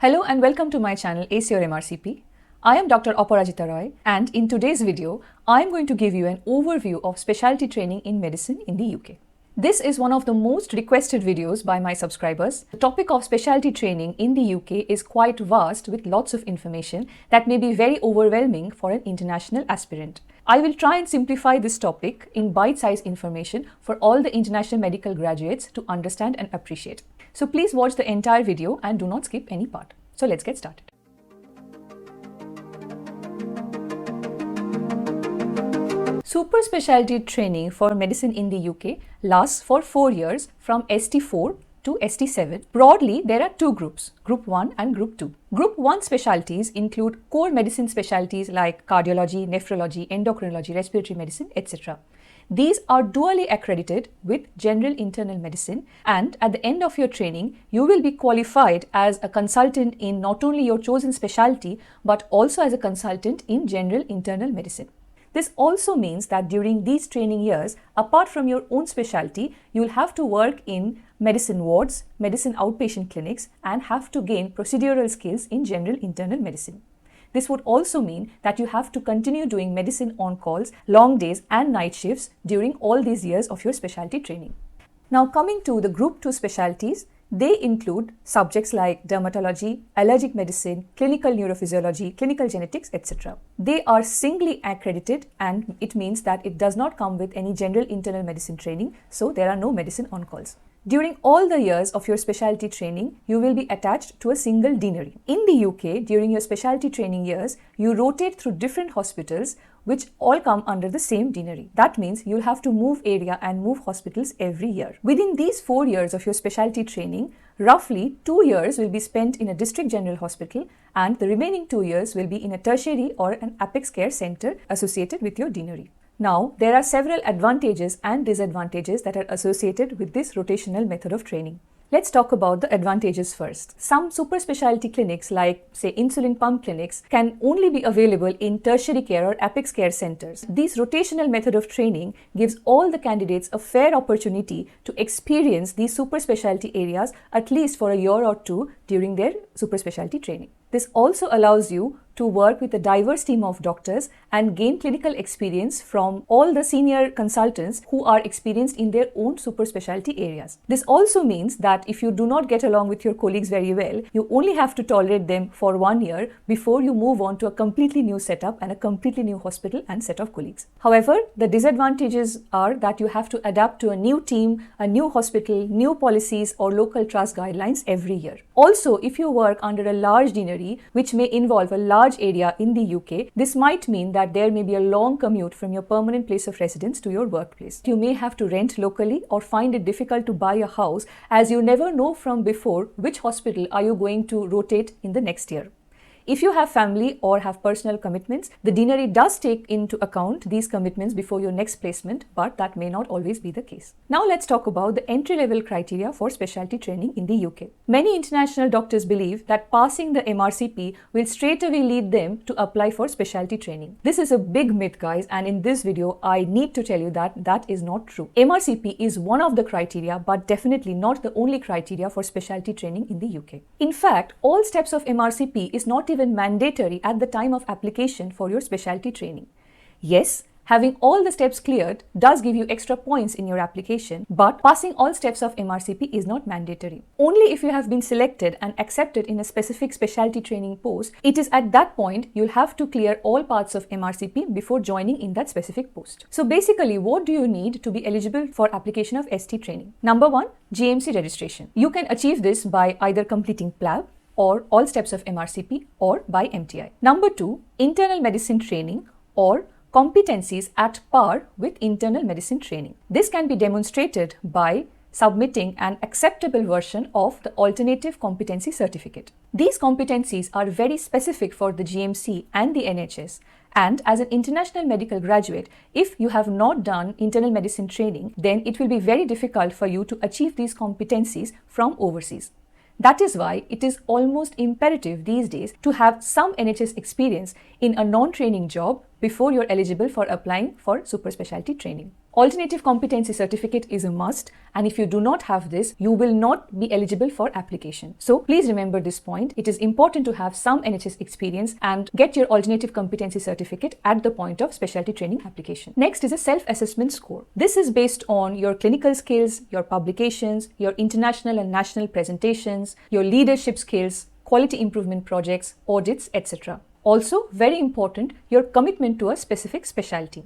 Hello and welcome to my channel Ace Your MRCP. I am Dr. Aparajita and in today's video, I am going to give you an overview of specialty training in medicine in the UK. This is one of the most requested videos by my subscribers. The topic of specialty training in the UK is quite vast with lots of information that may be very overwhelming for an international aspirant. I will try and simplify this topic in bite-sized information for all the international medical graduates to understand and appreciate. So please watch the entire video and do not skip any part. So let's get started. Super-speciality training for medicine in the UK lasts for 4 years from ST4 to ST7. Broadly, there are two groups, Group 1 and Group 2. Group 1 specialties include core medicine specialties like cardiology, nephrology, endocrinology, respiratory medicine, etc. These are dually accredited with general internal medicine, and at the end of your training, you will be qualified as a consultant in not only your chosen specialty but also as a consultant in general internal medicine. This also means that during these training years, apart from your own specialty, you will have to work in medicine wards, medicine outpatient clinics, and have to gain procedural skills in general internal medicine. This would also mean that you have to continue doing medicine on-calls, long days and night shifts during all these years of your specialty training. Now coming to the Group 2 specialties, they include subjects like dermatology, allergic medicine, clinical neurophysiology, clinical genetics, etc. They are singly accredited, and it means that it does not come with any general internal medicine training, so there are no medicine on-calls. During all the years of your specialty training, you will be attached to a single deanery. In the UK, during your specialty training years, you rotate through different hospitals which all come under the same deanery. That means you'll have to move area and move hospitals every year. Within these 4 years of your specialty training, roughly 2 years will be spent in a district general hospital and the remaining 2 years will be in a tertiary or an apex care center associated with your deanery. Now, there are several advantages and disadvantages that are associated with this rotational method of training. Let's talk about the advantages first. Some super specialty clinics like, say, insulin pump clinics can only be available in tertiary care or apex care centers. This rotational method of training gives all the candidates a fair opportunity to experience these super specialty areas at least for a year or two during their super specialty training. This also allows you to work with a diverse team of doctors and gain clinical experience from all the senior consultants who are experienced in their own super specialty areas. This also means that if you do not get along with your colleagues very well, you only have to tolerate them for 1 year before you move on to a completely new setup and a completely new hospital and set of colleagues. However, the disadvantages are that you have to adapt to a new team, a new hospital, new policies or local trust guidelines every year. Also, if you work under a large deanery, which may involve a large area in the UK, this might mean that there may be a long commute from your permanent place of residence to your workplace. You may have to rent locally or find it difficult to buy a house as you never know from before which hospital are you going to rotate in the next year. If you have family or have personal commitments, the deanery does take into account these commitments before your next placement, but that may not always be the case. Now let's talk about the entry-level criteria for specialty training in the UK. Many international doctors believe that passing the MRCP will straight away lead them to apply for specialty training. This is a big myth, guys, and in this video, I need to tell you that that is not true. MRCP is one of the criteria, but definitely not the only criteria for specialty training in the UK. In fact, all steps of MRCP is not even mandatory at the time of application for your specialty training. Yes, having all the steps cleared does give you extra points in your application, but passing all steps of MRCP is not mandatory. Only if you have been selected and accepted in a specific specialty training post, it is at that point you'll have to clear all parts of MRCP before joining in that specific post. So basically, what do you need to be eligible for application of ST training? Number 1, GMC registration. You can achieve this by either completing PLAB or all steps of MRCP or by MTI. Number 2, internal medicine training or competencies at par with internal medicine training. This can be demonstrated by submitting an acceptable version of the alternative competency certificate. These competencies are very specific for the GMC and the NHS. And as an international medical graduate, if you have not done internal medicine training, then it will be very difficult for you to achieve these competencies from overseas. That is why it is almost imperative these days to have some NHS experience in a non-training job before you're eligible for applying for super specialty training. Alternative competency certificate is a must, and if you do not have this, you will not be eligible for application. So please remember this point. It is important to have some NHS experience and get your alternative competency certificate at the point of specialty training application. Next is a self-assessment score. This is based on your clinical skills, your publications, your international and national presentations, your leadership skills, quality improvement projects, audits, etc. Also, very important, your commitment to a specific specialty.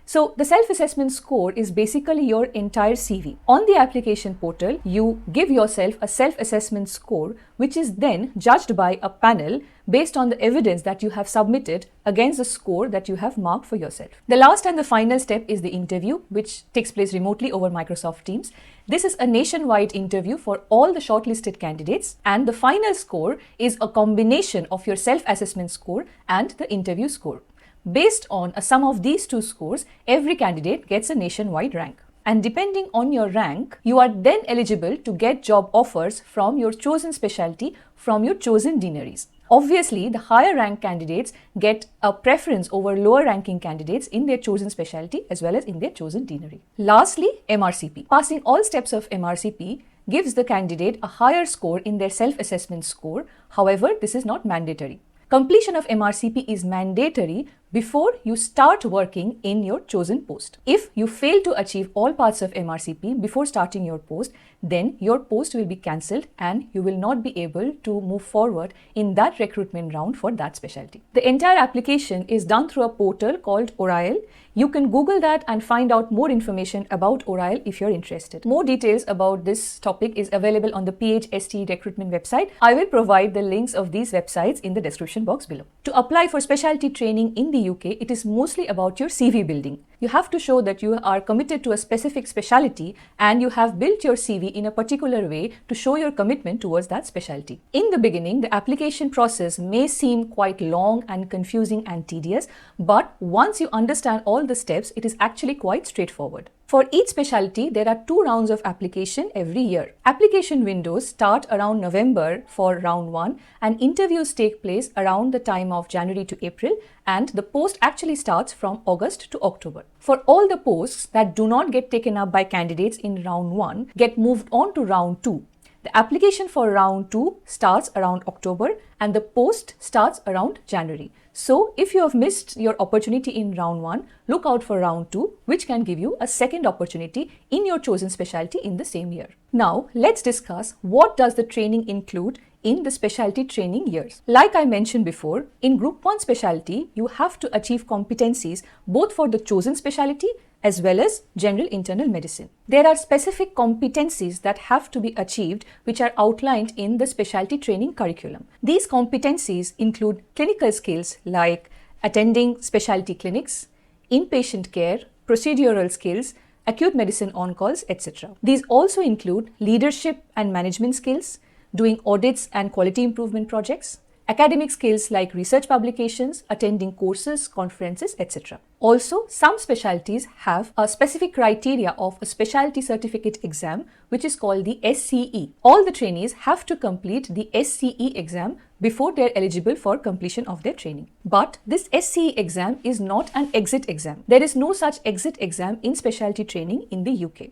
So the self-assessment score is basically your entire CV. On the application portal, you give yourself a self-assessment score, which is then judged by a panel based on the evidence that you have submitted against the score that you have marked for yourself. The last and the final step is the interview, which takes place remotely over Microsoft Teams. This is a nationwide interview for all the shortlisted candidates, and the final score is a combination of your self-assessment score and the interview score. Based on a sum of these two scores, every candidate gets a nationwide rank. And depending on your rank, you are then eligible to get job offers from your chosen specialty from your chosen deaneries. Obviously, the higher rank candidates get a preference over lower ranking candidates in their chosen specialty as well as in their chosen deanery. Lastly, MRCP. Passing all steps of MRCP gives the candidate a higher score in their self-assessment score. However, this is not mandatory. Completion of MRCP is mandatory before you start working in your chosen post. If you fail to achieve all parts of MRCP before starting your post, then your post will be cancelled and you will not be able to move forward in that recruitment round for that specialty. The entire application is done through a portal called Oriel. You can Google that and find out more information about Oriel if you're interested. More details about this topic is available on the PHST recruitment website. I will provide the links of these websites in the description box below. To apply for specialty training in the UK, it is mostly about your CV building. You have to show that you are committed to a specific specialty and you have built your CV in a particular way to show your commitment towards that specialty. In the beginning, the application process may seem quite long and confusing and tedious, but once you understand all the steps, it is actually quite straightforward. For each specialty, there are 2 rounds of application every year. Application windows start around November for round 1 and interviews take place around the time of January to April, and the post actually starts from August to October. For all the posts that do not get taken up by candidates in round 1 get moved on to round 2. The application for round 2 starts around October and the post starts around January. So if you have missed your opportunity in round 1, look out for round 2, which can give you a second opportunity in your chosen specialty in the same year. Now, let's discuss what does the training include in the specialty training years. Like I mentioned before, in Group 1 specialty, you have to achieve competencies both for the chosen specialty as well as general internal medicine. There are specific competencies that have to be achieved which are outlined in the specialty training curriculum. These competencies include clinical skills like attending specialty clinics, inpatient care, procedural skills, acute medicine on-calls, etc. These also include leadership and management skills, doing audits and quality improvement projects, academic skills like research publications, attending courses, conferences, etc. Also, some specialties have a specific criteria of a specialty certificate exam, which is called the SCE. All the trainees have to complete the SCE exam before they are eligible for completion of their training. But this SCE exam is not an exit exam. There is no such exit exam in specialty training in the UK.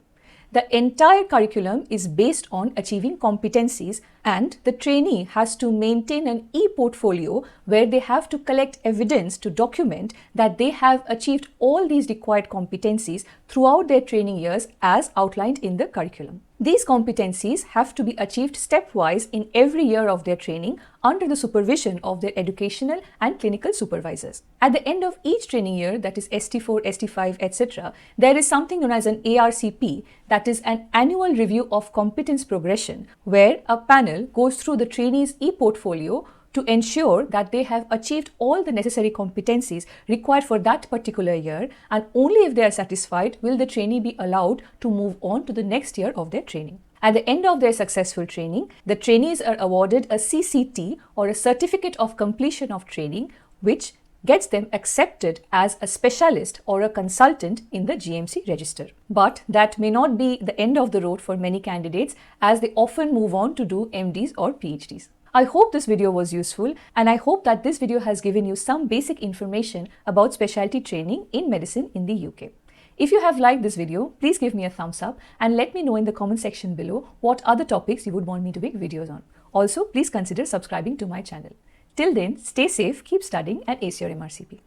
The entire curriculum is based on achieving competencies, and the trainee has to maintain an e-portfolio where they have to collect evidence to document that they have achieved all these required competencies throughout their training years as outlined in the curriculum. These competencies have to be achieved stepwise in every year of their training under the supervision of their educational and clinical supervisors. At the end of each training year, that is ST4, ST5, etc., there is something known as an ARCP, that is an annual review of competence progression, where a panel goes through the trainee's e-portfolio to ensure that they have achieved all the necessary competencies required for that particular year, and only if they are satisfied will the trainee be allowed to move on to the next year of their training. At the end of their successful training, the trainees are awarded a CCT, or a Certificate of Completion of Training, which gets them accepted as a specialist or a consultant in the GMC register. But that may not be the end of the road for many candidates, as they often move on to do MDs or PhDs. I hope this video was useful, and I hope that this video has given you some basic information about specialty training in medicine in the UK. If you have liked this video, please give me a thumbs up and let me know in the comment section below what other topics you would want me to make videos on. Also, please consider subscribing to my channel. Till then, stay safe, keep studying and ace your MRCP.